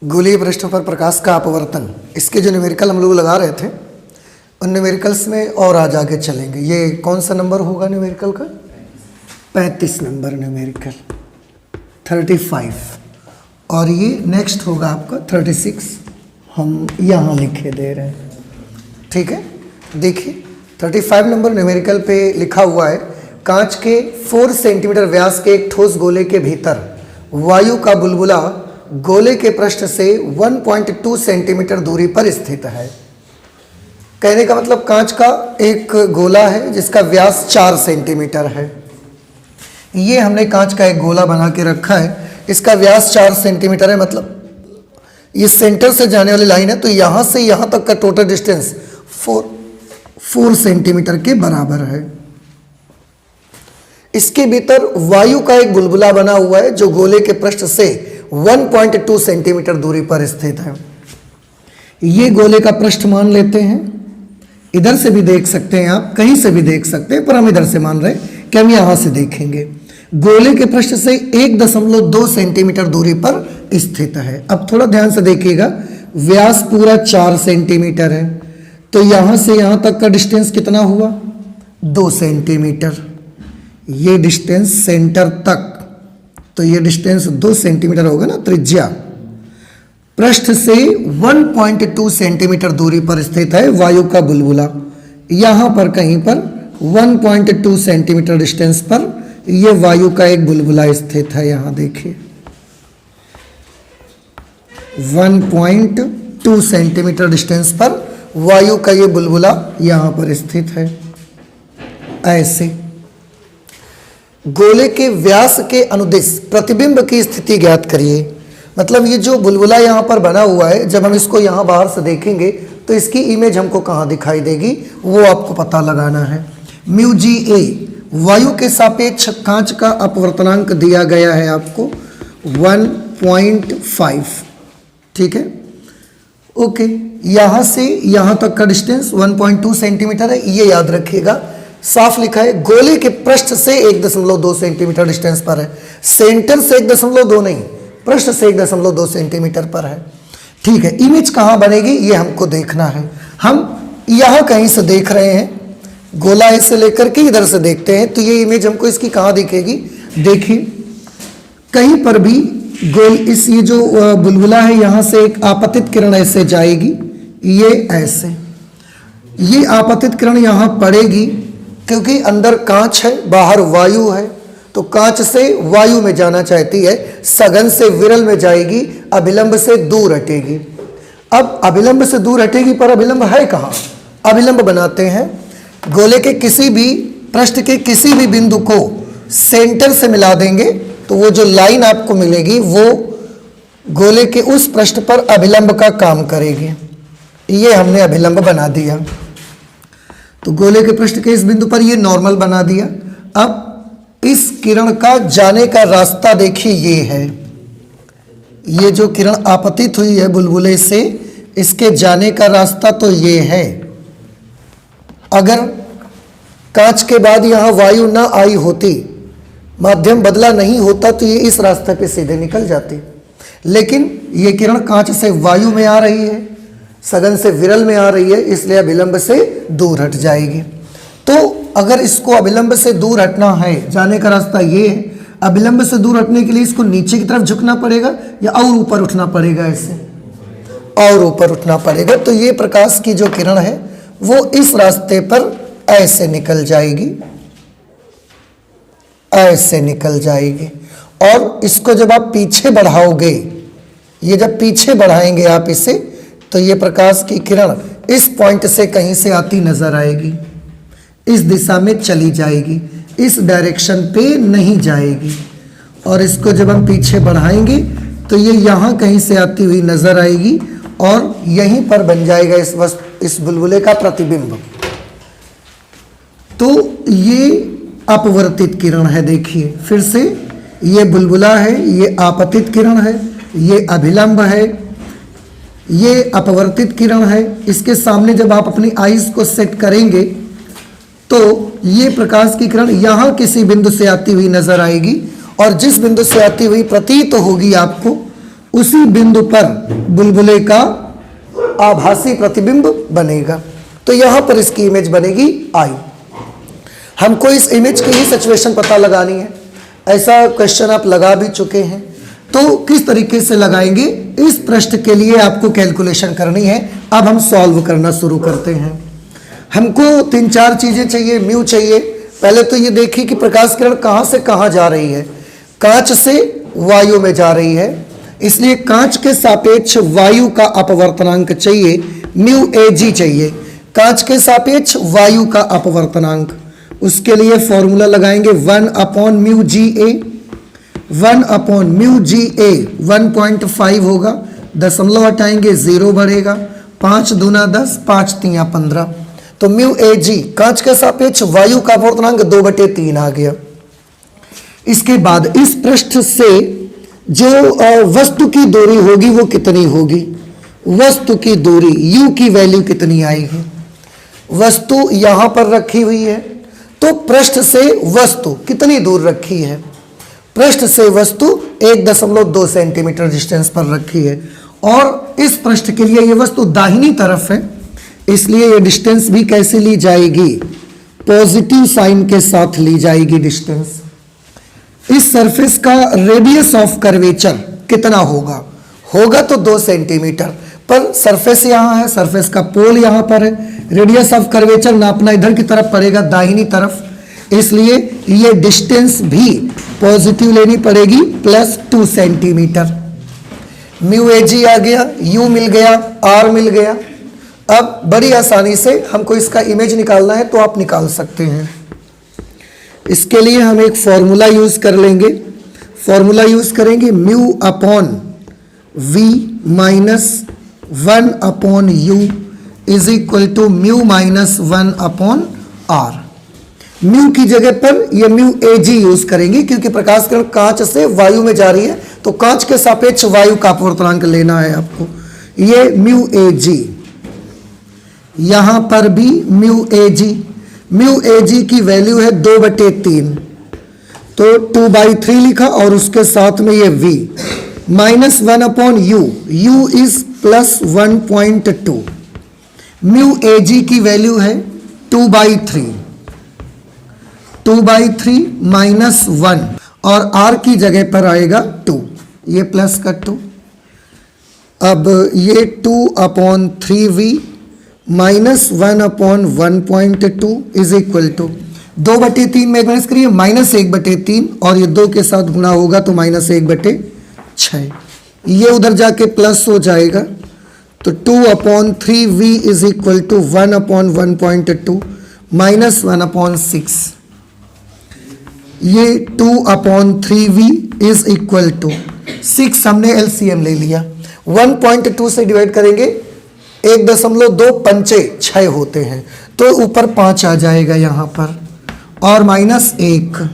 गोलीय पृष्ठों पर प्रकाश का अपवर्तन, इसके जो न्यूमेरिकल हम लोग लगा रहे थे उन न्यूमेरिकल्स में और आज आगे चलेंगे। ये कौन सा नंबर होगा न्यूमेरिकल का? 35 नंबर न्यूमेरिकल, 35। और ये नेक्स्ट होगा आपका 36, हम यहाँ लिखे दे रहे हैं। ठीक है, देखिए 35 नंबर न्यूमेरिकल पे लिखा हुआ है, कांच के 4 सेंटीमीटर व्यास के एक ठोस गोले के भीतर वायु का बुलबुला गोले के पृष्ठ से 1.2 सेंटीमीटर दूरी पर स्थित है। कहने का मतलब कांच का एक गोला है जिसका व्यास 4 सेंटीमीटर है। ये हमने कांच का एक गोला बना के रखा है, इसका व्यास 4 सेंटीमीटर है, मतलब ये सेंटर से जाने वाली लाइन है, तो यहाँ से यहाँ तक का टोटल डिस्टेंस 4 सेंटीमीटर के बराबर है। इसके भीतर वायु का एक बुलबुला बना हुआ है जो गोले के पृष्ठ से 1.2 सेंटीमीटर दूरी पर स्थित है। ये गोले का पृष्ठ मान लेते हैं, इधर से भी देख सकते हैं, आप कहीं से भी देख सकते हैं, पर हम इधर से मान रहे हैं कि हम यहां से देखेंगे। गोले के पृष्ठ से 1.2 सेंटीमीटर दूरी पर स्थित है। अब थोड़ा ध्यान से देखिएगा, व्यास पूरा 4 सेंटीमीटर है, तो यहां से यहां तक का डिस्टेंस कितना हुआ? 2 सेंटीमीटर। ये डिस्टेंस सेंटर तक, तो ये डिस्टेंस 2 सेंटीमीटर होगा ना त्रिज्या। पृष्ठ से 1.2 सेंटीमीटर दूरी पर स्थित है वायु का बुलबुला। यहां पर कहीं पर 1.2 सेंटीमीटर डिस्टेंस पर ये वायु का एक बुलबुला स्थित है। यहां देखिए 1.2 सेंटीमीटर डिस्टेंस पर वायु का ये बुलबुला यहां पर स्थित है। ऐसे गोले के व्यास के अनुदिश प्रतिबिंब की स्थिति ज्ञात करिए। मतलब ये जो बुलबुला यहाँ पर बना हुआ है, जब हम इसको यहाँ बाहर से देखेंगे तो इसकी इमेज हमको कहाँ दिखाई देगी, वो आपको पता लगाना है। म्यू जी ए वायु के सापेक्ष कांच का अपवर्तनांक दिया गया है आपको 1.5। ठीक है, ओके। यहाँ से यहाँ तक का डिस्टेंस 1.2 सेंटीमीटर है, ये याद रखिएगा। साफ लिखा है गोले के पृष्ठ से 1.2 सेंटीमीटर डिस्टेंस पर है, सेंटर से 1.2 नहीं, पृष्ठ से 1.2 सेंटीमीटर पर है। ठीक है, इमेज कहाँ बनेगी ये हमको देखना है। हम यहाँ कहीं से देख रहे हैं, गोला ऐसे लेकर के इधर से देखते हैं, तो ये इमेज हमको इसकी कहाँ दिखेगी? देखिए कहीं पर भी ये जो बुलबुला है, यहाँ से एक आपतित किरण ऐसे जाएगी, ये ऐसे, ये आपतित किरण यहाँ पड़ेगी क्योंकि अंदर कांच है, बाहर वायु है, तो कांच से वायु में जाना चाहती है, सघन से विरल में जाएगी, अभिलंब से दूर हटेगी। अब अभिलंब से दूर हटेगी, पर अभिलंब है कहाँ? अभिलंब बनाते हैं, गोले के किसी भी पृष्ठ के किसी भी बिंदु को सेंटर से मिला देंगे, तो वो जो लाइन आपको मिलेगी वो गोले के उस पृष्ठ पर अभिलंब का काम करेगी। ये हमने अभिलंब बना दिया, तो गोले के पृष्ठ के इस बिंदु पर ये नॉर्मल बना दिया। अब इस किरण का जाने का रास्ता देखिए, ये है, ये जो किरण आपतित हुई है बुलबुले से, इसके जाने का रास्ता तो ये है। अगर कांच के बाद यहाँ वायु ना आई होती, माध्यम बदला नहीं होता, तो ये इस रास्ते पे सीधे निकल जाती। लेकिन ये किरण कांच से वायु में आ रही है, सघन से विरल में आ रही है, इसलिए अभिलंब से दूर हट जाएगी। तो अगर इसको अभिलंब से दूर हटना है, जाने का रास्ता ये है, अभिलंब से दूर हटने के लिए इसको नीचे की तरफ झुकना पड़ेगा या और ऊपर उठना पड़ेगा? ऐसे और ऊपर उठना पड़ेगा। तो ये प्रकाश की जो किरण है वो इस रास्ते पर ऐसे निकल जाएगी, ऐसे निकल जाएगी। और इसको जब आप पीछे बढ़ाओगे, ये जब पीछे बढ़ाएंगे आप इसे, तो ये प्रकाश की किरण इस पॉइंट से कहीं से आती नजर आएगी, इस दिशा में चली जाएगी, इस डायरेक्शन पे नहीं जाएगी। और इसको जब हम पीछे बढ़ाएंगे तो ये यहाँ कहीं से आती हुई नजर आएगी और यहीं पर बन जाएगा इस बुलबुले का प्रतिबिंब। तो ये अपवर्तित किरण है। देखिए फिर से, ये बुलबुला है, ये आपतित किरण है, ये अभिलंब है, ये अपवर्तित किरण है। इसके सामने जब आप अपनी आईज को सेट करेंगे तो ये प्रकाश की किरण यहाँ किसी बिंदु से आती हुई नजर आएगी, और जिस बिंदु से आती हुई प्रतीत होगी आपको, उसी बिंदु पर बुलबुले का आभासी प्रतिबिंब बनेगा। तो यहां पर इसकी इमेज बनेगी आई। हमको इस इमेज की ही सिचुएशन पता लगानी है। ऐसा क्वेश्चन आप लगा भी चुके हैं, तो किस तरीके से लगाएंगे, इस पृष्ठ के लिए आपको कैलकुलेशन करनी है। अब हम सॉल्व करना शुरू करते हैं। हमको 3-4 चीजें चाहिए। म्यू चाहिए। पहले तो ये देखिए कि प्रकाश किरण कहां से कहां जा रही है। कांच से वायु में जा रही है, इसलिए कांच के सापेक्ष वायु का अपवर्तनांक चाहिए, म्यू ए जी चाहिए। कांच के सापेक्ष वायु का अपवर्तनांक, उसके लिए फॉर्मूला लगाएंगे 1/μ जी ए। 1/μ जी ए 1.5 होगा, दशमलव हटाएंगे 0 बढ़ेगा, 5 दूना 10, 5 तिया 15। तो म्यू ए जी कांच के सापेक्ष वायु का अपवर्तनांक 2/3 आ गया। इसके बाद इस पृष्ठ से जो वस्तु की दूरी होगी वो कितनी होगी, वस्तु की दूरी u की वैल्यू कितनी आएगी। वस्तु यहां पर रखी हुई है, तो पृष्ठ से वस्तु कितनी दूर रखी है, पृष्ठ से वस्तु 1.2 सेंटीमीटर डिस्टेंस पर रखी है। और इस पृष्ठ के लिए ये वस्तु दाहिनी तरफ है, इसलिए ये डिस्टेंस भी कैसे ली जाएगी, पॉजिटिव साइन के साथ ली जाएगी डिस्टेंस। इस सरफेस का रेडियस ऑफ कर्वेचर कितना होगा, होगा तो 2 सेंटीमीटर, पर सरफेस यहां है, सरफेस का पोल यहां पर है, रेडियस ऑफ कर्वेचर नापना इधर की तरफ पड़ेगा, दाहिनी तरफ, इसलिए ये डिस्टेंस भी पॉजिटिव लेनी पड़ेगी, +2 सेंटीमीटर। म्यू ए जी आ गया, यू मिल गया, आर मिल गया। अब बड़ी आसानी से हमको इसका इमेज निकालना है, तो आप निकाल सकते हैं। इसके लिए हम एक फॉर्मूला यूज कर लेंगे। फॉर्मूला यूज करेंगे mu upon v minus 1/u is equal to mu minus 1/r। Mu की जगह पर ये म्यू ए जी यूज करेंगे, क्योंकि प्रकाश किरण कांच से वायु में जा रही है, तो कांच के सापेक्ष वायु का अपवर्तनांक लेना है आपको। ये म्यू ए जी, यहां पर भी mu a ji, mu a g की वैल्यू है 2/3, तो 2/3 लिखा, और उसके साथ में ये v minus 1/u, u is +1.2। Mu a g की वैल्यू है 2/3, 2/3 माइनस 1, और r की जगह पर आएगा 2, ये प्लस का 2। अब ये 2/3v minus 1/1.2 is equal to 2/3 में माइनस करिए, -1/3, और ये 2 के साथ गुणा होगा तो -1/6। ये उधर जाके प्लस हो जाएगा, तो 2/3v is equal to 1/1.2 minus 1/6। ये 2/3v इज इक्वल टू 6, हमने एलसीएम ले लिया, 1.2 से डिवाइड करेंगे, 1.2 पंचे 6 होते हैं, तो ऊपर 5 आ जाएगा यहाँ पर, और -1।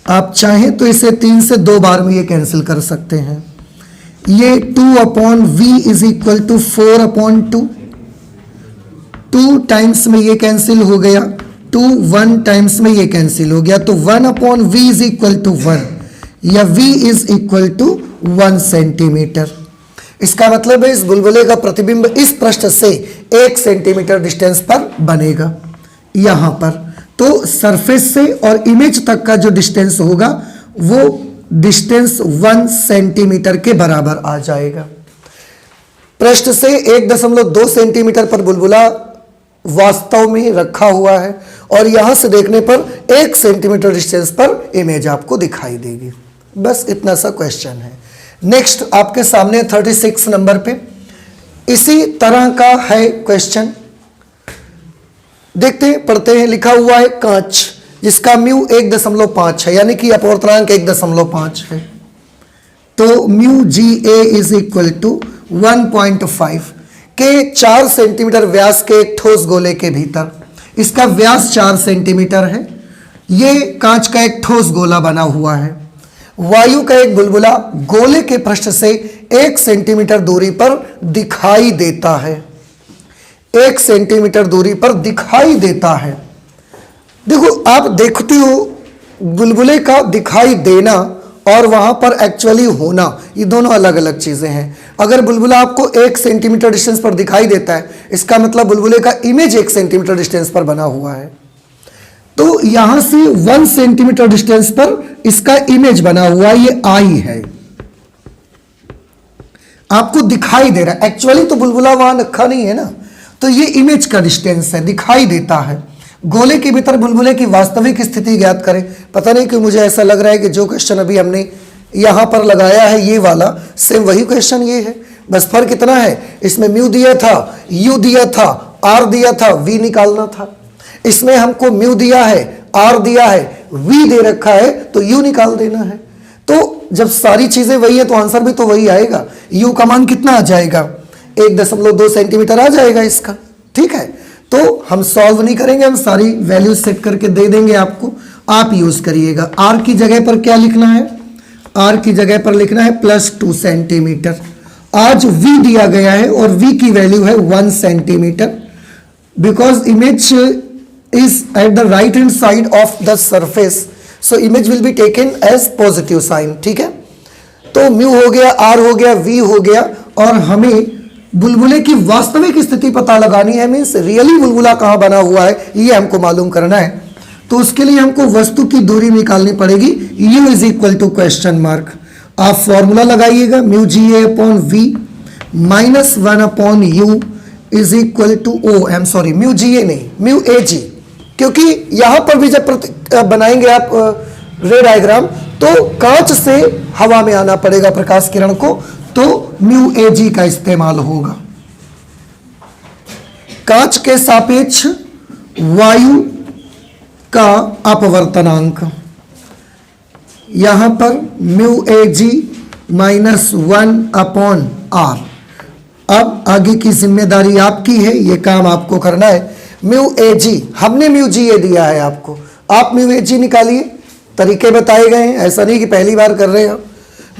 आप चाहें तो इसे 3 से 2 बार में ये कैंसिल कर सकते हैं। ये 2/v is equal to 4/2, 2 times में ये कैंसिल हो गया, 2 1 टाइम्स में ये कैंसिल हो गया, तो 1/v इज इक्वल टू 1, या v is equal to 1 centimetre. इसका मतलब है इस बुलबुले का प्रतिबिंब इस पृष्ठ से 1 सेंटीमीटर डिस्टेंस पर बनेगा यहां पर। तो सरफेस से और इमेज तक का जो डिस्टेंस होगा वो डिस्टेंस 1 सेंटीमीटर के बराबर आ जाएगा। पृष्ठ से 1.2 सेंटीमीटर पर बुलबुला वास्तव में रखा हुआ है, और यहां से देखने पर 1 सेंटीमीटर डिस्टेंस पर इमेज आपको दिखाई देगी। बस इतना सा क्वेश्चन है। नेक्स्ट आपके सामने 36 नंबर पे इसी तरह का है क्वेश्चन, देखते हैं, पढ़ते हैं। लिखा हुआ है कांच जिसका म्यू 1.5 है, यानी कि अपवर्तनांक 1.5 है, तो mu g a is equal to 1.5 के 4 सेंटीमीटर व्यास के एक ठोस गोले के भीतर, इसका व्यास 4 सेंटीमीटर है, ये कांच का एक ठोस गोला बना हुआ है। वायु का एक बुलबुला गोले के पृष्ठ से 1 सेंटीमीटर दूरी पर दिखाई देता है, 1 सेंटीमीटर दूरी पर दिखाई देता है। देखो, आप देखते हो बुलबुले का दिखाई देना और वहां पर एक्चुअली होना, ये दोनों अलग अलग चीजें हैं। अगर बुलबुला आपको 1 सेंटीमीटर डिस्टेंस पर दिखाई देता है, इसका मतलब बुलबुले का इमेज 1 सेंटीमीटर डिस्टेंस पर बना हुआ है। तो यहां से 1 सेंटीमीटर डिस्टेंस पर इसका इमेज बना हुआ, ये आई है, आपको दिखाई दे रहा है। एक्चुअली तो बुलबुला वहां रखा नहीं है ना, तो ये इमेज का डिस्टेंस है, दिखाई देता है। गोले के भीतर बुलबुले की वास्तविक स्थिति ज्ञात करें। पता नहीं क्यों मुझे ऐसा लग रहा है कि जो क्वेश्चन अभी हमने यहां पर लगाया है, ये वाला सेम वही क्वेश्चन ये है, बस फर्क इतना है, इसमें म्यू दिया था, यू दिया था, आर दिया था, वी निकालना था। इसमें हमको म्यू दिया है, आर दिया है, वी दे रखा है, तो यू निकाल देना है। तो जब सारी चीजें वही है तो आंसर भी तो वही आएगा। यू का मान कितना आ जाएगा, 1.2 सेंटीमीटर आ जाएगा इसका। ठीक है, तो हम सॉल्व नहीं करेंगे, हम सारी वैल्यू सेट करके दे देंगे आपको, आप यूज करिएगा। आर की जगह पर क्या लिखना है, आर की जगह पर लिखना है +2 सेंटीमीटर। आज वी दिया गया है और वी की वैल्यू है 1 centimetre, because image is at the right hand side of the surface, so image will be taken as positive sign. ठीक है, तो म्यू हो गया, आर हो गया, वी हो गया, और हमें बुलबुले की वास्तविक स्थिति पता लगानी है, मीन्स रियली बुलबुला कहां बना हुआ है ये हमको मालूम करना है। तो उसके लिए हमको वस्तु की दूरी निकालनी पड़ेगी, u is equal to question mark. आप फॉर्मूला लगाइएगा, mu g a upon v -1 upon u is equal to mu g a नहीं, म्यू ए जी, क्योंकि यहां पर भी जब बनाएंगे आप रे डायग्राम, तो कांच से हवा में आना पड़ेगा प्रकाश किरण को, तो म्यू ए जी का इस्तेमाल होगा। कांच के सापेक्ष वायु का अपवर्तनांक, यहां पर mu a g -1 upon r. अब आगे की जिम्मेदारी आपकी है, ये काम आपको करना है। म्यू ए जी, हमने म्यू जी ए दिया है आपको, आप म्यू ए जी निकालिए, तरीके बताए गए हैं, ऐसा नहीं कि पहली बार कर रहे हैं आप।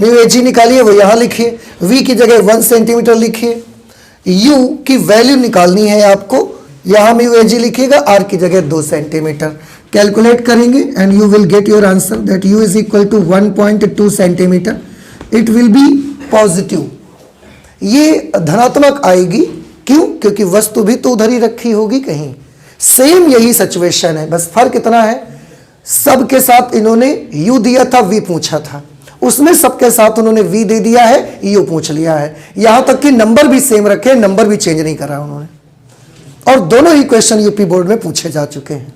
म्यू ए जी निकालिए, वो यहां लिखिए, वी की जगह 1 सेंटीमीटर लिखिए, यू की वैल्यू निकालनी है आपको, यहां म्यू ए जी लिखिएगा, आर की जगह 2 सेंटीमीटर। कैलकुलेट करेंगे and you will get your answer that u is equal to 1.2 centimetre. It will be positive, ये धनात्मक आएगी। क्यों? क्योंकि वस्तु भी तो उधर ही रखी होगी कहीं। सेम यही सिचुएशन है, बस फर्क इतना है, सबके साथ इन्होंने u दिया था, v पूछा था, उसमें सबके साथ उन्होंने v दे दिया है, u पूछ लिया है। यहां तक कि नंबर भी सेम रखे, नंबर भी चेंज नहीं करा उन्होंने, और दोनों ही क्वेश्चन यूपी बोर्ड में पूछे जा चुके हैं।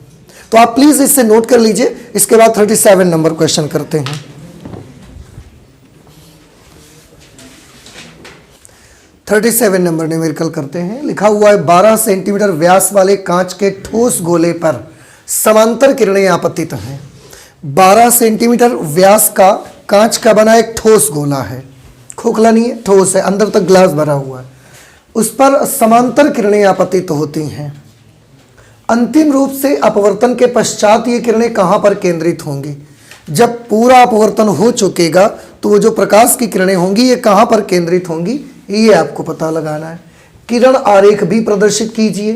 तो आप प्लीज इससे नोट कर लीजिए। इसके बाद 37 नंबर क्वेश्चन करते हैं। 37 नंबर न्यूमेरिकल करते हैं। लिखा हुआ है 12 सेंटीमीटर व्यास वाले कांच के ठोस गोले पर समांतर किरणें आपतित हैं। 12 सेंटीमीटर व्यास का कांच का बना एक ठोस गोला है, खोखला नहीं है, ठोस है, अंदर तक ग्लास भरा हुआ है, उस पर समांतर किरणें आपतित होती हैं। अंतिम रूप से अपवर्तन के पश्चात ये किरणें कहां पर केंद्रित होंगी? जब पूरा अपवर्तन हो चुकेगा तो वो जो प्रकाश की किरणें होंगी ये कहां पर केंद्रित होंगी, ये आपको पता लगाना है। किरण आरेख भी प्रदर्शित कीजिए।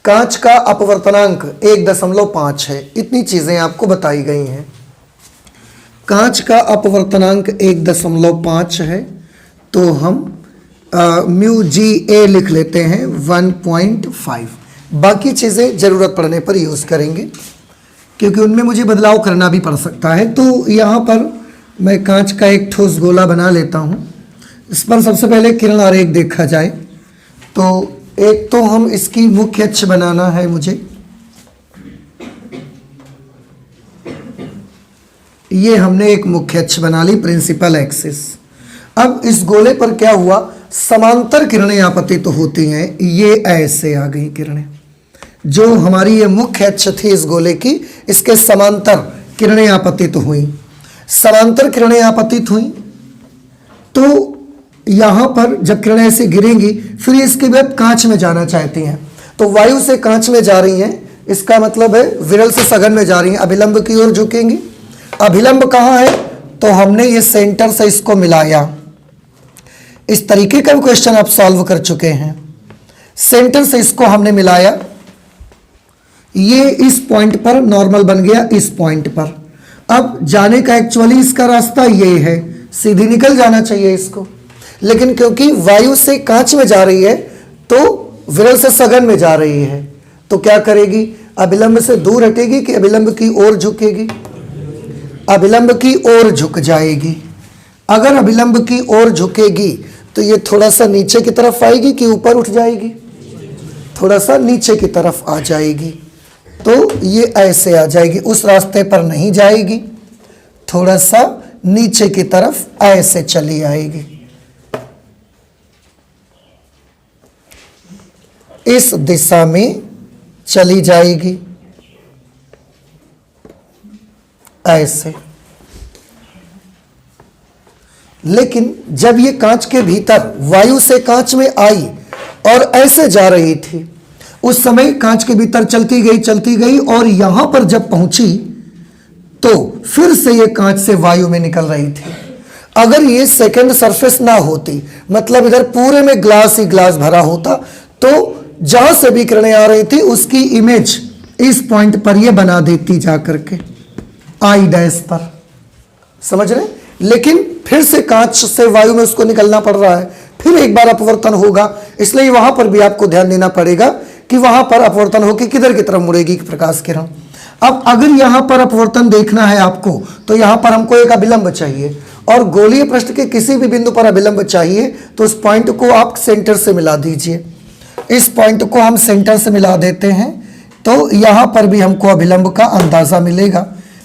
कांच का अपवर्तनांक 1.5 है, इतनी चीजें आपको बताई गई हैं। कांच का अपवर्तनांक 1.5 है, तो हम म्यू जी ए लिख लेते हैं 1.5। बाकी चीजें जरूरत पड़ने पर यूज करेंगे, क्योंकि उनमें मुझे बदलाव करना भी पड़ सकता है। तो यहाँ पर मैं कांच का एक ठोस गोला बना लेता हूँ। इस पर सबसे पहले किरण आरेख देखा जाए तो एक तो हम इसकी मुख्य अक्ष बनाना है मुझे, ये हमने एक मुख्य अक्ष बना ली, प्रिंसिपल एक्सिस। अब इस गोले पर क्या हुआ, समांतर किरणें आपतित तो होती हैं, ये ऐसे आ गई किरणें। जो हमारी ये मुख्य अक्ष थी इस गोले की, इसके समांतर किरणें आपतित तो हुई। समांतर किरणें आपतित हुई तो यहां पर जब किरणें ऐसे गिरेंगी, फिर इसके बाद कांच में जाना चाहती हैं, तो वायु से कांच में जा रही हैं, इसका मतलब है विरल से सघन में जा रही हैं, अभिलंब की ओर झुकेंगी। अभिलंब कहां है, तो हमने ये सेंटर से इसको मिलाया। इस तरीके का क्वेश्चन आप सॉल्व कर चुके हैं। सेंटर से इसको हमने मिलाया, ये इस पॉइंट पर नॉर्मल बन गया, इस पॉइंट पर। अब जाने का एक्चुअली इसका रास्ता ये है, सीधी निकल जाना चाहिए इसको, लेकिन क्योंकि वायु से कांच में जा रही है तो विरल से सघन में जा रही है, तो क्या करेगी, अभिलंब से दूर हटेगी कि अभिलंब की ओर झुकेगी, अभिलंब की ओर झुक जाएगी। अगर अभिलंब की ओर झुकेगी तो ये थोड़ा सा नीचे की तरफ आएगी कि ऊपर उठ जाएगी, थोड़ा सा नीचे की तरफ आ जाएगी, तो ये ऐसे आ जाएगी, उस रास्ते पर नहीं जाएगी, थोड़ा सा नीचे की तरफ ऐसे चली आएगी। इस दिशा में चली जाएगी ऐसे। लेकिन जब ये कांच के भीतर वायु से कांच में आई और ऐसे जा रही थी, उस समय कांच के भीतर चलती गई और यहां पर जब पहुंची तो फिर से ये कांच से वायु में निकल रही थी। अगर ये सेकंड सरफेस ना होती, मतलब इधर पूरे में ग्लास ही ग्लास भरा होता, तो जहां से भी किरणें आ रही थी उसकी इमेज इस पॉइंट पर ये बना देती जा करके आई डैश पर, समझ रहे। लेकिन फिर से कांच से वायु में उसको निकलना पड़ रहा है, फिर एक बार अपवर्तन होगा, इसलिए वहां पर भी आपको ध्यान देना पड़ेगा कि वहां पर अपवर्तन होकर किधर की तरफ मुड़ेगी प्रकाश किरण। अब अगर यहां पर अपवर्तन देखना है आपको, तो यहां पर हमको एक अभिलंब चाहिए और गोलीय पृष्ठ के किसी भी बिंदु पर अभिलंब चाहिए, तो उस पॉइंट को आप सेंटर से मिला दीजिए। इस पॉइंट को हम सेंटर से मिला देते हैं तो यहां पर भी हमको अभिलंब का अंदाजा मिलेगा,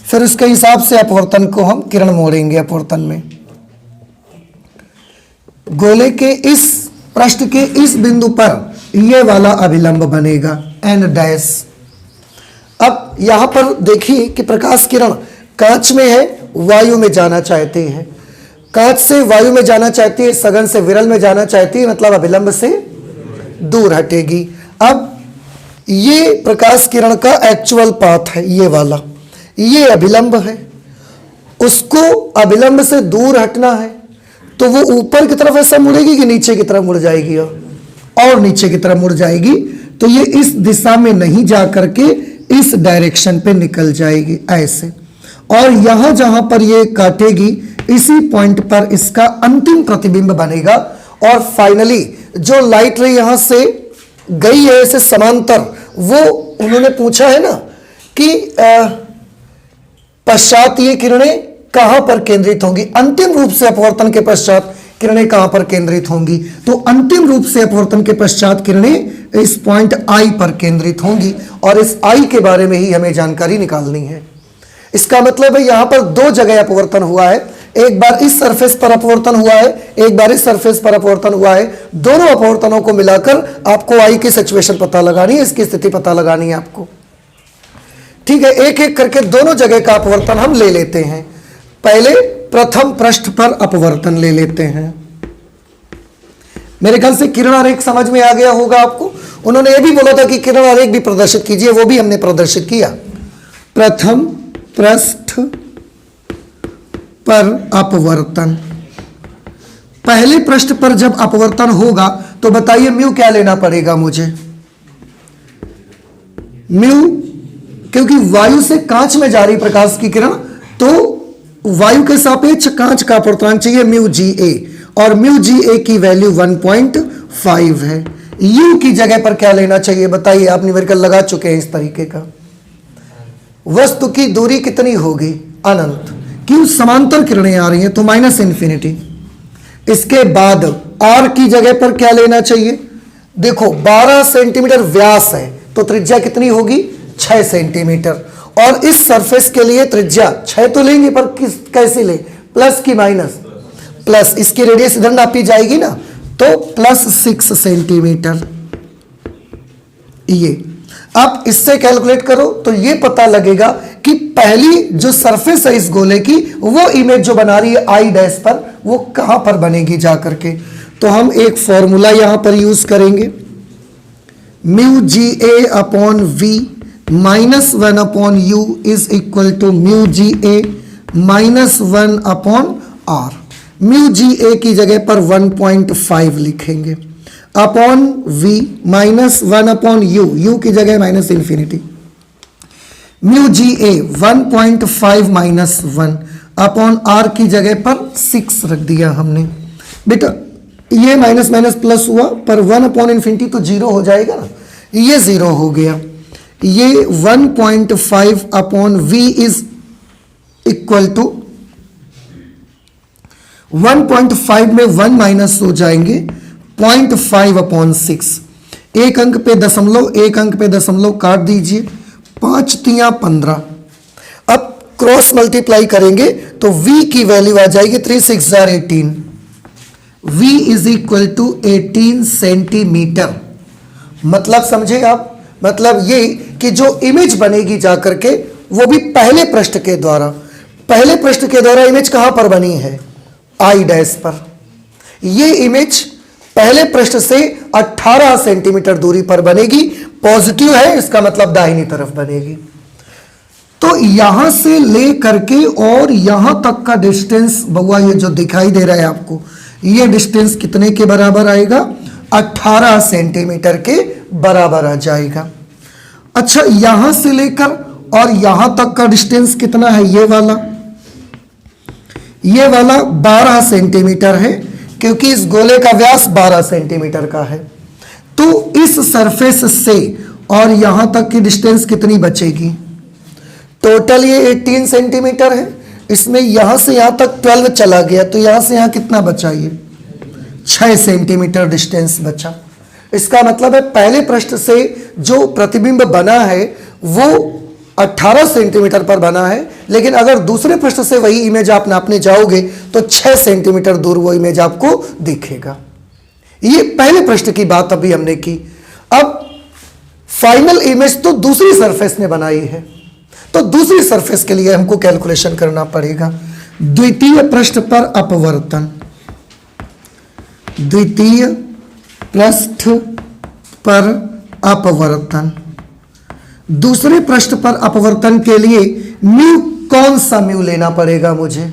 फिर उसके हिसाब से अपवर्तन को हम किरण मोड़ेंगे। अपवर्तन में गोले के इस पृष्ठ के इस बिंदु पर ये वाला अभिलंब बनेगा एन डैश। अब यहां पर देखिए कि प्रकाश किरण कांच में है, वायु में जाना चाहते हैं, कांच से वायु में जाना चाहती है, सघन से विरल में जाना चाहती है, मतलब अभिलंब से दूर हटेगी। अब ये प्रकाश किरण का एक्चुअल पाथ है, ये वाला, ये अभिलंब है, उसको अभिलंब से दूर हटना है, तो वो ऊपर की तरफ ऐसे मुड़ेगी कि नीचे की तरफ मुड़ जाएगी, और नीचे की तरफ मुड़ जाएगी, तो ये इस दिशा में नहीं जा करके इस डायरेक्शन पे निकल जाएगी ऐसे, और यहां जहां पर ये काटेगी इसी पॉइंट पर इसका अंतिम प्रतिबिंब बनेगा। और फाइनली जो लाइट रे यहां से गई है ऐसे समांतर, वो उन्होंने पूछा है ना कि पश्चात ये किरणें कहां पर केंद्रित होंगी, अंतिम रूप से अपवर्तन के पश्चात किरणें कहां पर केंद्रित होंगी, तो अंतिम रूप से अपवर्तन के पश्चात किरणें इस पॉइंट आई पर केंद्रित होंगी, और इस आई के बारे में ही हमें जानकारी निकालनी है। इसका मतलब है यहां पर दो जगह अपवर्तन हुआ है, एक बार इस सरफेस पर अपवर्तन हुआ है, एक बार इस सरफेस पर अपवर्तन हुआ है। दोनों अपवर्तनों को मिलाकर आपको आई की सिचुएशन पता लगानी है, इसकी स्थिति पता लगानी है आपको, ठीक है। एक एक करके दोनों जगह का अपवर्तन हम ले लेते हैं। पहले प्रथम पृष्ठ पर अपवर्तन ले लेते हैं। मेरे ख्याल से किरण आरेख समझ में आ गया होगा आपको। उन्होंने ये भी बोला था कि किरण आरेख भी प्रदर्शित कीजिए, वो भी हमने प्रदर्शित किया। प्रथम पृष्ठ पर अपवर्तन, पहले पृष्ठ पर जब अपवर्तन होगा तो बताइए म्यू क्या लेना पड़ेगा मुझे। म्यू, क्योंकि वायु से कांच में जा रही प्रकाश की किरण, तो वायु के सापेक्ष कांच का अपवर्तन चाहिए म्यू जी ए, और म्यू जी ए की वैल्यू 1.5 है। यू की जगह पर क्या लेना चाहिए बताइए, आप न्यूमेरिकल लगा चुके हैं इस तरीके का। वस्तु की दूरी कितनी होगी, अनंत, क्यों समांतर किरणें आ रही हैं तो माइनस इन्फिनिटी। इसके बाद आर की जगह पर क्या लेना चाहिए, देखो 12 सेंटीमीटर व्यास है तो त्रिज्या कितनी होगी 6 सेंटीमीटर, और इस सरफेस के लिए त्रिज्या 6 तो लेंगे, पर कैसे ले, प्लस की माइनस, प्लस, इसकी रेडियस इधर नापी जाएगी ना, तो प्लस 6 सेंटीमीटर। ये अब इससे कैलकुलेट करो तो ये पता लगेगा कि पहली जो सरफेस है इस गोले की, वो इमेज जो बना रही है आई डैश पर, वो कहां पर बनेगी जा करके। तो हम एक फॉर्मूला यहां पर यूज करेंगे, mu g a upon v minus 1 upon u is equal to mu g a minus 1 upon r. Mu g a की जगह पर 1.5 लिखेंगे, upon v minus 1 upon u, u की जगह minus infinity. Mu g a 1.5 minus 1 upon r की जगह पर 6 रख दिया हमने। बेटा ये माइनस माइनस प्लस हुआ, पर 1 अपॉन इन्फिनिटी तो 0 हो जाएगा ना, ये 0 हो गया। ये 1.5 upon v is equal to 1.5 में 1 माइनस हो जाएंगे 0.5 अपॉन 6। एक अंक पे दशमलव, एक अंक पे दशमलव काट दीजिए, 5 तिया 15। अब क्रॉस मल्टीप्लाई करेंगे तो v की वैल्यू आ जाएगी 3 6 18। v is equal to 18 centimetre. मतलब समझे आप, मतलब ये कि जो इमेज बनेगी जाकर के वो भी पहले पृष्ठ के द्वारा, पहले पृष्ठ के द्वारा इमेज कहां पर बनी है, आई डैश पर। ये इमेज पहले पृष्ठ से 18 सेंटीमीटर दूरी पर बनेगी, पॉजिटिव है इसका मतलब दाहिनी तरफ बनेगी। तो यहां से ले करके और यहां तक का डिस्टेंस बउआ ये जो दिखाई दे रहा है आपको, ये डिस्टेंस कितने के बराबर आएगा, 18 सेंटीमीटर के बराबर आ जाएगा। अच्छा यहां से लेकर और यहां तक का डिस्टेंस कितना है, ये वाला 12 सेंटीमीटर है, क्योंकि इस गोले का व्यास 12 सेंटीमीटर का है। तो इस सरफेस से और यहां तक की डिस्टेंस कितनी बचेगी, टोटल ये 18 सेंटीमीटर है, इसमें यहां से यहां तक 12 चला गया, तो यहां से यहां कितना बचा, ये 6 सेंटीमीटर डिस्टेंस बचा। इसका मतलब है पहले पृष्ठ से जो प्रतिबिंब बना है वो 18 सेंटीमीटर पर बना है, लेकिन अगर दूसरे पृष्ठ से वही इमेज आप नापने जाओगे तो 6 सेंटीमीटर दूर वो इमेज आपको दिखेगा। ये पहले पृष्ठ की बात अभी हमने की। अब फाइनल इमेज तो दूसरी सरफेस ने बनाई है, तो दूसरी सरफेस के लिए हमको कैलकुलेशन करना पड़ेगा। द्वितीय पृष्ठ पर अपवर्तन, द्वितीय पृष्ठ पर अपवर्तन, दूसरे पृष्ठ पर अपवर्तन के लिए म्यू, कौन सा म्यू लेना पड़ेगा मुझे,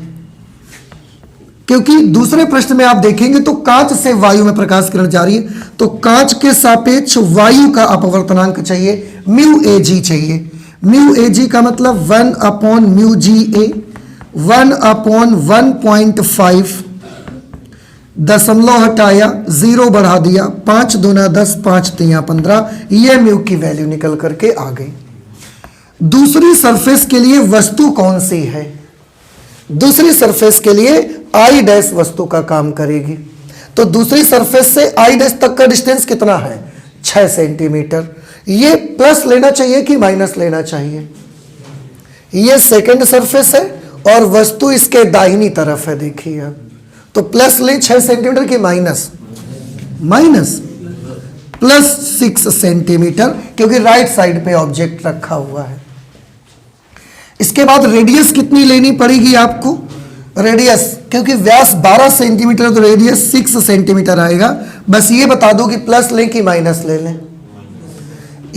क्योंकि दूसरे पृष्ठ में आप देखेंगे तो कांच से वायु में प्रकाश किरण जा रही है, तो कांच के सापेक्ष वायु का अपवर्तनांक चाहिए, म्यू ए जी चाहिए। म्यू ए जी का मतलब 1 upon mu g a, 1 upon 1.5, दशमलव हटाया 0 बढ़ा दिया, 5 दूना 10 5 तिया 15, ये म्यू की वैल्यू निकल करके आ गई। दूसरी सरफेस के लिए वस्तु कौन सी है, दूसरी सरफेस के लिए आई डैश वस्तु का काम करेगी। तो दूसरी सरफेस से आई डैश तक का डिस्टेंस कितना है, 6 सेंटीमीटर। ये प्लस लेना चाहिए कि माइनस लेना चाहिए, ये सेकंड सरफेस है और वस्तु इसके दाहिनी तरफ है, देखिए अब तो प्लस ले 6 सेंटीमीटर की माइनस, माइनस प्लस 6 सेंटीमीटर, क्योंकि राइट साइड पे ऑब्जेक्ट रखा हुआ है। इसके बाद रेडियस कितनी लेनी पड़ेगी आपको, रेडियस क्योंकि व्यास 12 सेंटीमीटर तो रेडियस 6 सेंटीमीटर आएगा। बस ये बता दो कि प्लस लें कि माइनस ले लें।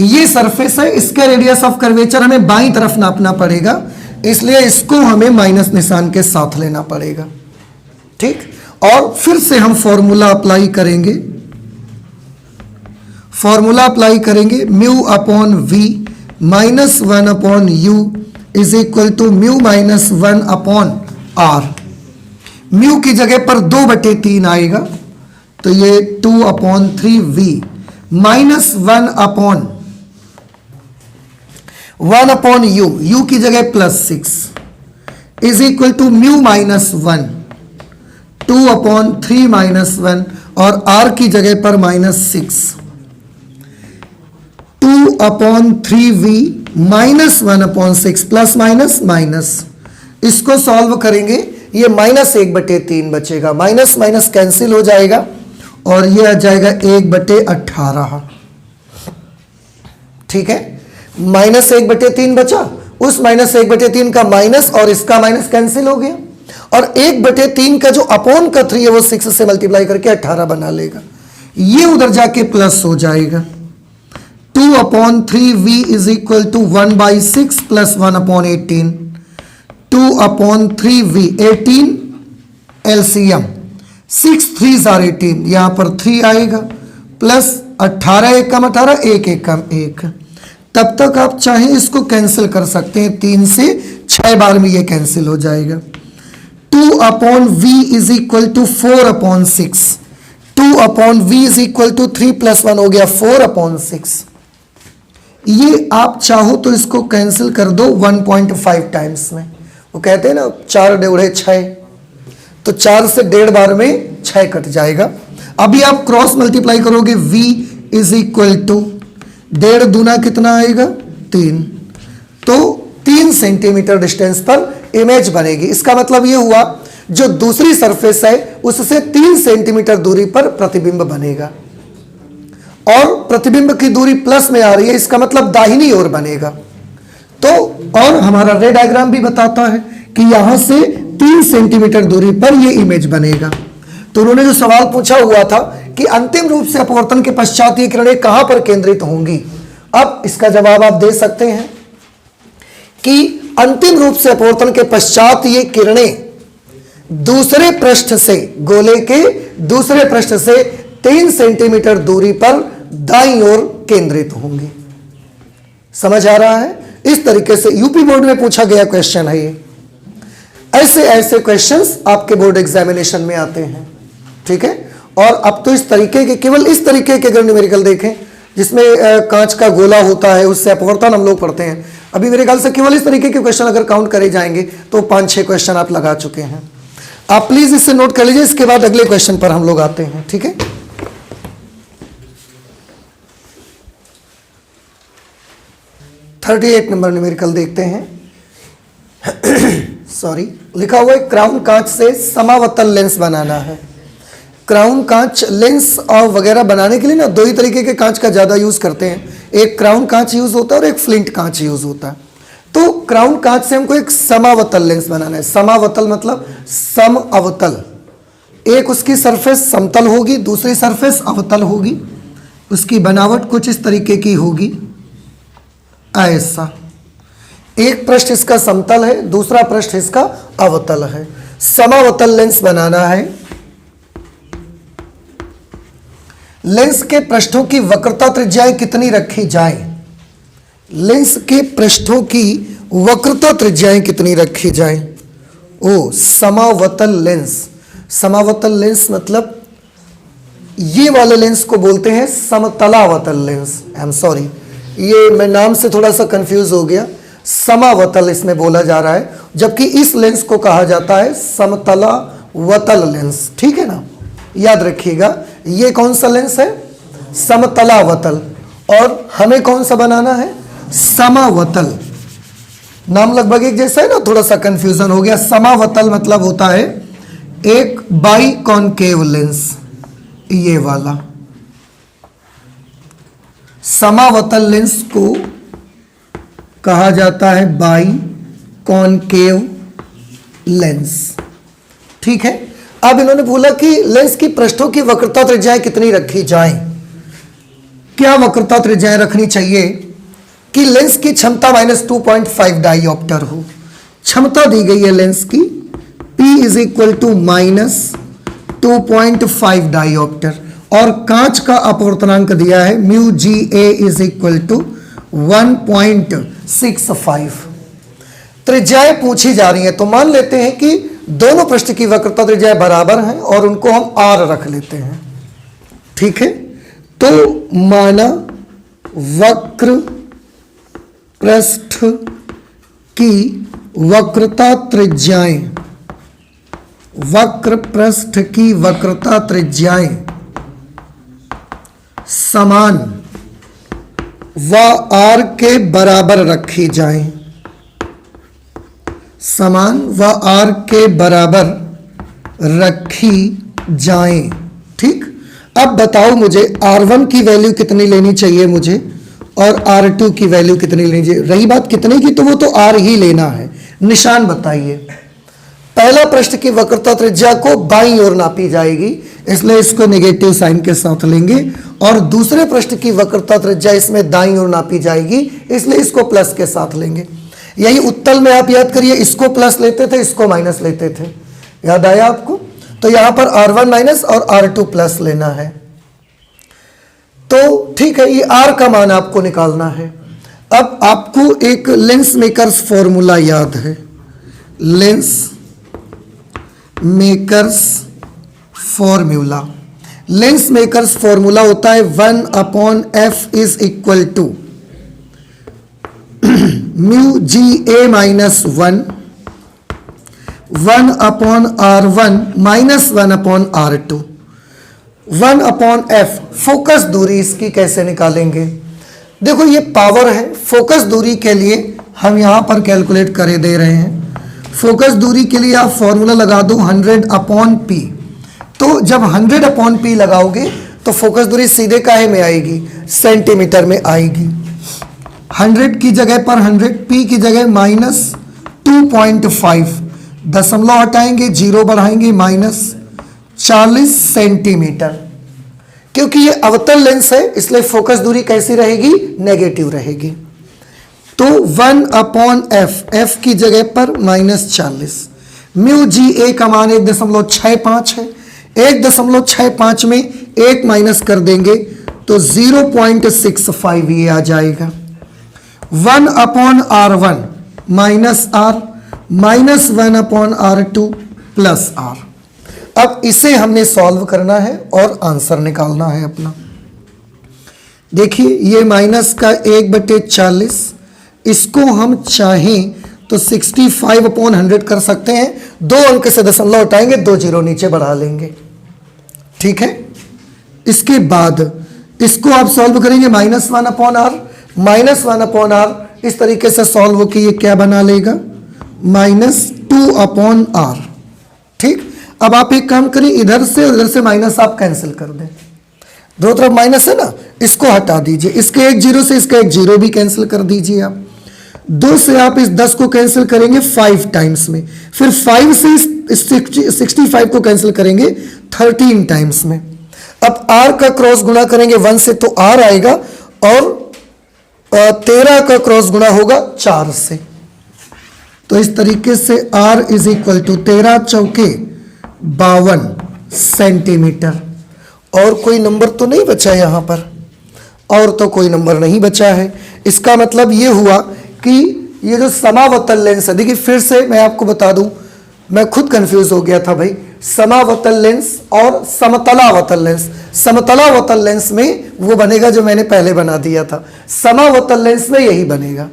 ये सरफेस है, इसका रेडियस ऑफ कर्वेचर हमें बाईं तरफ नापना पड़ेगा, इसलिए इसको हमें माइनस निशान के साथ लेना पड़ेगा, ठीक। और फिर से हम फॉर्मूला अप्लाई करेंगे, फॉर्मूला अप्लाई करेंगे, mu upon v minus 1 upon u is equal to mu minus 1 upon r. Mu की जगह पर 2/3 आएगा, तो ये 2 upon 3 v minus 1 upon u, u की जगह plus 6 is equal to mu minus 1 2 upon 3 minus 1 और आर की जगह पर minus 6 2 upon 3 v minus 1 upon 6 plus minus minus. इसको सॉल्व करेंगे, ये माइनस 1/3 बचेगा, माइनस माइनस कैंसिल हो जाएगा और ये आ जाएगा 1/18, ठीक है। माइनस 1/3 बचा, उस माइनस 1/3 का माइनस और इसका माइनस कैंसिल हो गया, और 1/3 का जो अपॉन का 3 है वो 6 से मल्टीप्लाई करके 18 बना लेगा, ये उधर जाके प्लस हो जाएगा। 2 upon 3 v is equal to 1/6 plus 1 upon 18, 2 upon 3 v 18 LCM 6 3s are 18, यहां पर 3 आएगा प्लस 18 1 कम 18 1 1 कम 1, तब तक आप चाहें इसको कैंसिल कर सकते हैं, 3 से 6 बार में ये कैंसिल हो जाएगा। 2 upon v is equal to 4 अपॉन 6, 2 upon v is equal to 3 + 1 हो गया 4 अपॉन 6। ये आप चाहो तो इसको कैंसिल कर दो 1.5 टाइम्स में। वो कहते हैं ना 4 डेढ़े 6, तो 4 से 1.5 बार में 6 कट जाएगा। अभी आप क्रॉस मल्टीप्लाई करोगे, v इज इक्वल टू 1.5 दूना कितना आएगा 3, तो 3 सेंटीमीटर डिस्टेंस पर इमेज बनेगी। इसका मतलब ये हुआ जो दूसरी सरफेस है उससे 3 सेंटीमीटर दूरी पर प्रतिबिंब बनेगा, और प्रतिबिंब की दूरी प्लस में आ रही है, इसका मतलब दाहिनी ओर बनेगा। तो और हमारा रे डायग्राम भी बताता है कि यहां से 3 सेंटीमीटर दूरी पर यह इमेज बनेगा। तो उन्होंने जो सवाल पूछा हुआ था कि अंतिम रूप से अपवर्तन के पश्चात ये किरणें कहां पर केंद्रित होंगी, अब इसका जवाब आप दे सकते हैं कि अंतिम रूप से अपवर्तन के पश्चात ये किरणें दूसरे पृष्ठ से, गोले के दूसरे पृष्ठ से 3 सेंटीमीटर दूरी पर दाईं ओर केंद्रित होंगी। समझ आ रहा है? इस तरीके से यूपी बोर्ड में पूछा गया क्वेश्चन है ये। ऐसे ऐसे क्वेश्चंस आपके बोर्ड एग्जामिनेशन में आते हैं, ठीक है। और अब तो इस तरीके के, केवल इस तरीके के अगर न्यूमेरिकल देखें जिसमें कांच का गोला होता है, उससे अपवर्तन हम लोग पढ़ते हैं, अभी मेरे ख्याल से केवल इस तरीके के क्वेश्चन अगर काउंट करे जाएंगे तो 5-6 क्वेश्चन आप लगा चुके हैं। आप प्लीज इसे नोट कर लीजिए, इसके बाद अगले क्वेश्चन पर हम लोग आते हैं, ठीक है। थर्टी 38 नंबर न्यूमेरिकल देखते हैं। सॉरी, लिखा हुआ है क्राउन कांच से समावतल लेंस बनाना है। क्राउन कांच लेंस और वगैरह बनाने के लिए ना 2 ही तरीके के कांच का ज़्यादा यूज़ करते हैं, एक क्राउन कांच यूज़ होता है और एक फ्लिंट कांच यूज़ होता है। तो क्राउन कांच से हमको एक समावतल लेंस बनाना है। समावतल मतलब सम अवतल, एक उसकी सरफेस समतल होगी, दूसरी सरफेस अवतल होगी। उसकी बनावट कुछ इस तरीके की होगी, ऐसा। एक पृष्ठ इसका समतल है, दूसरा पृष्ठ इसका अवतल है। समावतल लेंस बनाना है। लेंस के पृष्ठों की वक्रता त्रिज्याएं कितनी रखी जाए? लेंस के पृष्ठों की वक्रता त्रिज्याएं कितनी रखी जाए? ओ, समावतल लेंस। समावतल लेंस मतलब ये वाले लेंस को बोलते हैं समतलावतल लेंस। आई एम सॉरी, ये मैं नाम से थोड़ा सा कंफ्यूज हो गया। समावतल इसमें बोला जा रहा है, जबकि इस लेंस को कहा जाता है समतलावतल लेंस, ठीक है ना। याद रखिएगा, ये कौन सा लेंस है? समतलावतल, और हमें कौन सा बनाना है? समावतल। नाम लगभग एक जैसा है ना, थोड़ा सा कंफ्यूजन हो गया। समावतल मतलब होता है एक बाई कॉनकेव लेंस, ये वाला समावतल लेंस को कहा जाता है बाई कॉनकेव लेंस, ठीक है। अब इन्होंने बोला कि लेंस की पृष्ठों की वक्रता त्रिज्याएं कितनी रखी जाएं। क्या वक्रता त्रिज्याएं रखनी चाहिए कि लेंस की क्षमता -2.5 डाइऑप्टर हो। क्षमता दी गई है लेंस की, P is equal to -2.5 dioptre, और कांच का अपवर्तनांक दिया है μGA इज इक्वल टू 1.65। त्रिज्याएं पूछी जा रही हैं, तो मान लेते हैं कि दोनों पृष्ठ की वक्रता त्रिज्याएं बराबर हैं और उनको हम R रख लेते हैं, ठीक है। तो माना वक्र पृष्ठ की वक्रता त्रिज्याएं, वक्र पृष्ठ की वक्रता त्रिज्याएं समान व R के बराबर रखी जाएं, समान व R के बराबर रखी जाएं, ठीक। अब बताओ मुझे R1 की वैल्यू कितनी लेनी चाहिए मुझे, और R2 की वैल्यू कितनी लेनी चाहिए। रही बात कितने की, तो वो तो R ही लेना है। निशान बताइए। पहला पृष्ठ की वक्रता त्रिज्या को बाईं ओर नापी जाएगी, इसलिए इसको नेगेटिव साइन के साथ लेंगे, और दूसरे पृष्ठ की वक्रता त्रिज्या इसमें दाईं ओर नापी जाएगी, इसलिए इसको प्लस के साथ लेंगे। यही उत्तल में आप याद करिए, इसको प्लस लेते थे, इसको माइनस लेते थे, याद आया आपको। तो यहां पर R1 माइनस और R2 प्लस लेना है। तो ठीक है, ये R का मान आपको निकालना है। अब आपको एक लेंस मेकर्स फॉर्मूला याद है, lens makers formula. Lens makers formula होता है 1/f is equal to mu g a minus 1/r1 minus 1/r2। 1/f focus दूरी इसकी कैसे निकालेंगे? देखो ये पावर है, फोकस दूरी के लिए हम यहां पर कैलकुलेट करे दे रहे हैं। फोकस दूरी के लिए आप फॉर्मूला लगा दो 100/p। तो जब 100/p लगाओगे तो फोकस दूरी सीधे काहे में आएगी? सेंटीमीटर में आएगी। 100 की जगह पर 100, p की जगह -2.5, दशमलव हटाएंगे, 0 बढ़ाएंगे, -40 सेंटीमीटर। क्योंकि ये अवतल लेंस है इसलिए फोकस दूरी कैसी रहेगी? नेगेटिव रहेगी। तो 1/f, f की जगह पर -40, म्यू जी ए का मान 1.65 है। 1.65 में 1 माइनस कर देंगे तो 0.65 ये आ जाएगा। 1/r1 minus r minus 1/r2 plus r। अब इसे हमने सॉल्व करना है और आंसर निकालना है अपना। देखिए ये माइनस का 1/40, इसको हम चाहें तो 65/100 कर सकते हैं। 2 अंक से दशमलव हटाएंगे, 2 जीरो नीचे बढ़ा लेंगे, ठीक है। इसके बाद इसको आप सॉल्व करेंगे -1/r, -1/r इस तरीके से सॉल्व होकर ये क्या बना लेगा? -2/r, ठीक। अब आप एक काम करें, इधर से और इधर से माइनस आप कैंसिल कर दें। दोनों तरफ माइनस है ना, इसको हटा दीजिए। इसके एक जीरो से इसका एक जीरो भी कैंसिल कर दीजिए आप। 2 से आप इस 10 को कैंसिल करेंगे 5 टाइम्स में, फिर 5 से इस 65 को कैंसिल करेंगे 13 टाइम्स में। अब r का क्रॉस गुणा करेंगे 1 से तो r आएगा, और 13 का क्रॉस गुणा होगा 4 से। तो इस तरीके से r इज इक्वल टू 13 चौके 52 सेंटीमीटर। और कोई नंबर तो नहीं बचा यहां पर, और तो कोई नंबर नहीं बचा है। इसका मतलब ये हुआ कि ये जो समावतल लेंस है, देखिए फिर से मैं आपको बता दूं, मैं खुद कंफ्यूज हो गया था भाई, समावतल लेंस और समतलावतल लेंस। समतलावतल लेंस में वो बनेगा जो मैंने पहले बना दिया था, समावतल लेंस में यही बनेगा,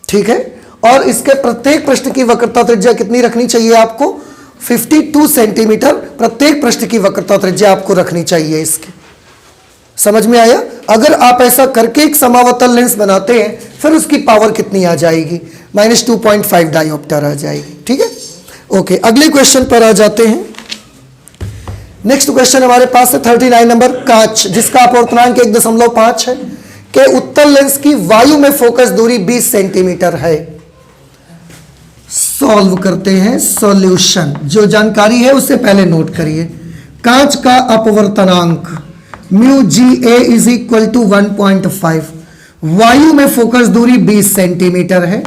ठीक है। और इसके प्रत्येक पृष्ठ की वक्रता त्रिज्या कितनी रखनी चाहिए आपको? 52 सेंटीमीटर प्रत्येक पृष्ठ की वक्रता त्रिज्या आपको रखनी चाहिए इसकी। समझ में आया? अगर आप ऐसा करके एक समावतल लेंस बनाते हैं फिर उसकी पावर कितनी आ जाएगी? -2.5 डायोप्टर आ जाएगी, ठीक है। ओके, अगले क्वेश्चन पर आ जाते हैं। नेक्स्ट क्वेश्चन हमारे पास है 39 नंबर। कांच जिसका अपवर्तनांक 1.5 है के उत्तल लेंस की वायु में फोकस दूरी 20 सेंटीमीटर है। सॉल्व करते हैं। सॉल्यूशन, जो जानकारी है उससे पहले नोट करिए। कांच का अपवर्तनांक mu g a is equal to 1.5, वायु में फोकस दूरी 20 सेंटीमीटर है,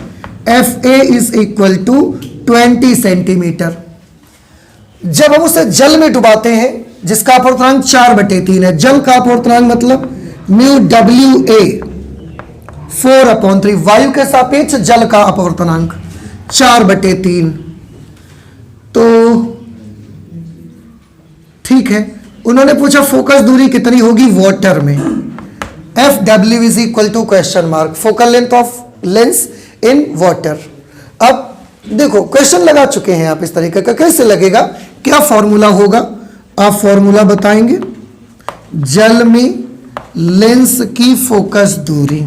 f a is equal to 20 centimetre. जब हम उसे जल में डुबाते हैं जिसका अपवर्तनांक 4/3 है, जल का अपवर्तनांक मतलब म्यू डब्ल्यू ए 4/3, वायु के सापेक्ष जल का अपवर्तनांक 4/3। तो ठीक है, उन्होंने पूछा फोकस दूरी कितनी होगी वाटर में। एफ डब्ल्यू is equal to question mark, focal length of lens in water. अब देखो क्वेश्चन लगा चुके हैं आप, इस तरीके का कैसे लगेगा, क्या फॉर्मूला होगा? आप फॉर्मूला बताएंगे। जल में लेंस की फोकस दूरी,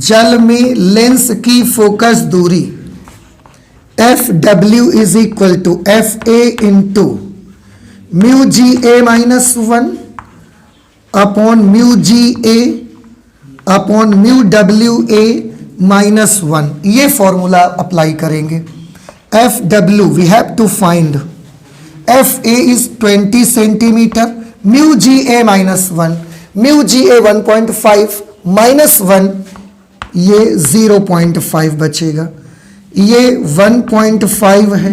जल में लेंस की फोकस दूरी एफ डब्ल्यू is equal to f a into mu g a -1 upon mu g a upon mu डब्ल्यू ए -1। ये फॉर्मूला अप्लाई करेंगे। एफ डब्ल्यू we have to find, f a is 20 centimetre, mu g a -1, mu g a 1.5 -1 ये 0.5 बचेगा, ये 1.5 है,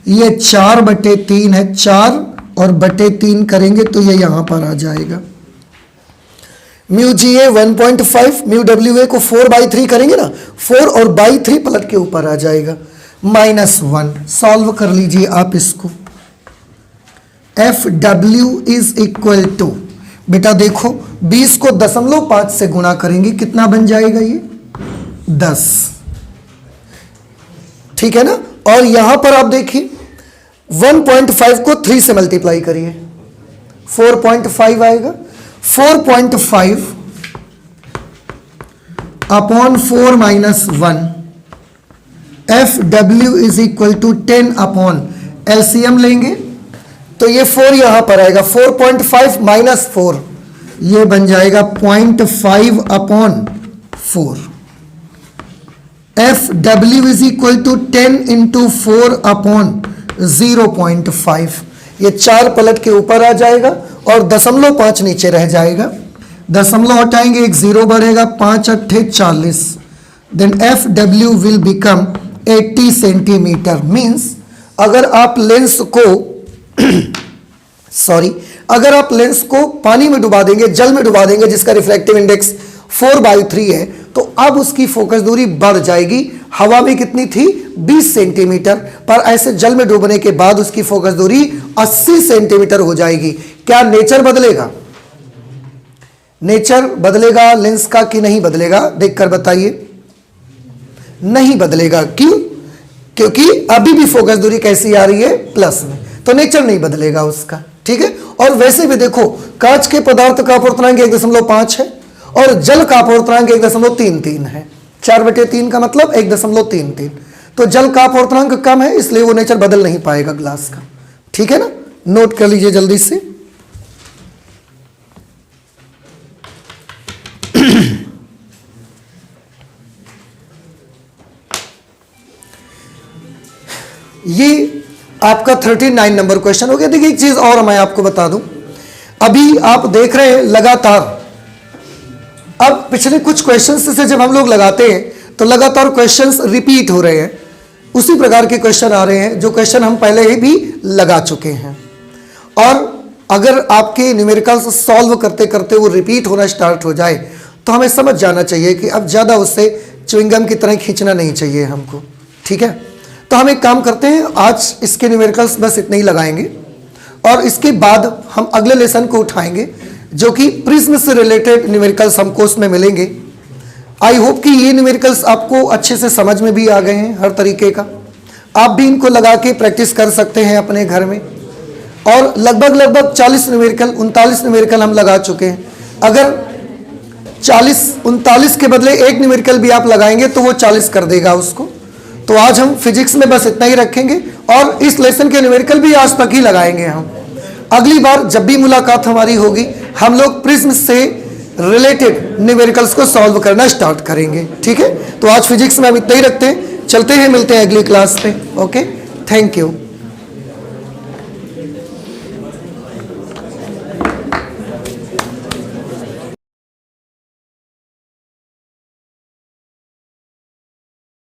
ये 4/3 है, 4 और 3 करेंगे तो ये यहां पर आ जाएगा। म्यू जी ए 1.5, म्यू डब्ल्यू ए को 4/3 करेंगे ना, 4 और बाई 3 पलट के ऊपर आ जाएगा, -1। सॉल्व कर लीजिए आप इसको। एफ डब्ल्यू इज इक्वल टू, बेटा देखो 20 को 0.5 से गुणा करेंगे, कितना बन जाएगा ये 10, ठीक है ना। और यहां पर आप देखिए 1.5 को 3 से मल्टीप्लाई करिए, 4.5 आएगा। 4.5 अपॉन 4 - 1, एफ डब्ल्यू is equal to 10 upon, LCM लेंगे तो ये 4 यहां पर आएगा, 4.5 - 4 ये बन जाएगा 0.5 अपॉन 4। एफ डब्ल्यू इज इक्वल टू 10 × 4 अपॉन 0.5, ये 4 पलट के ऊपर आ जाएगा और 0.5 नीचे रह जाएगा, दशमलव हटाएंगे, एक 0 बढ़ेगा, 5 × 8 = 40। देन एफ डब्ल्यू विल बिकम 80 सेंटीमीटर। मीन्स अगर आप लेंस को अगर आप लेंस को पानी में डुबा देंगे, जल में डुबा देंगे, जिसका रिफ्रैक्टिव इंडेक्स 4/3 है, तो अब उसकी फोकस दूरी बढ़ जाएगी। हवा में कितनी थी 20 सेंटीमीटर, पर ऐसे जल में डूबने के बाद उसकी फोकस दूरी 80 सेंटीमीटर हो जाएगी। क्या नेचर बदलेगा? नेचर बदलेगा लेंस का कि नहीं बदलेगा? देखकर बताइए। नहीं बदलेगा। क्यों? क्योंकि अभी भी फोकस दूरी कैसी आ रही है, प्लस में, तो नेचर नहीं बदलेगा उसका, ठीक है। और वैसे भी देखो, कांच के पदार्थ का अपवर्तनांक 1.5 है और जल का अपवर्तनांक 1.33 है। 4/3 का मतलब 1.33, तो जल का अपवर्तनांक कम है, इसलिए वो नेचर बदल नहीं पाएगा ग्लास का, ठीक है ना। नोट कर लीजिए जल्दी से। ये आपका 39 नंबर क्वेश्चन हो गया। देखिए एक चीज और मैं आपको बता दूं, अभी आप देख रहे हैं लगातार, अब पिछले कुछ क्वेश्चंस से जब हम लोग लगाते हैं तो लगातार क्वेश्चंस रिपीट हो रहे हैं, उसी प्रकार के क्वेश्चन आ रहे हैं जो क्वेश्चन हम पहले ही भी लगा चुके हैं। और अगर आपके न्यूमेरिकल्स सॉल्व करते करते वो रिपीट होना स्टार्ट हो जाए तो हमें समझ जाना चाहिए कि अब ज़्यादा उससे च्युइंगम की तरह खींचना नहीं चाहिए हमको, ठीक है। तो हम एक काम करते हैं, आज इसके न्यूमेरिकल्स बस इतने ही लगाएंगे और इसके बाद हम अगले लेसन को उठाएंगे जो कि प्रिज्म से रिलेटेड न्यूमेरिकल्स हमको उसमें मिलेंगे। आई होप कि ये न्यूमेरिकल्स आपको अच्छे से समझ में भी आ गए हैं हर तरीके का। आप भी इनको लगा के प्रैक्टिस कर सकते हैं अपने घर में। और लगभग 40 न्यूमेरिकल 39 न्यूमेरिकल हम लगा चुके हैं। अगर 39 के बदले एक न्यूमेरिकल भी आप लगाएंगे तो वो 40 कर देगा उसको। तो आज हम फिजिक्स में बस इतना ही रखेंगे और इस लेसन के न्यूमेरिकल भी आज तक ही लगाएंगे हम। अगली बार जब भी मुलाकात हमारी होगी हम लोग प्रिज्म से रिलेटेड न्यूमेरिकल्स को सॉल्व करना स्टार्ट करेंगे, ठीक है। तो आज फिजिक्स में हम इतना ही रखते हैं, चलते हैं, मिलते हैं अगली क्लास पे। Okay, thank you.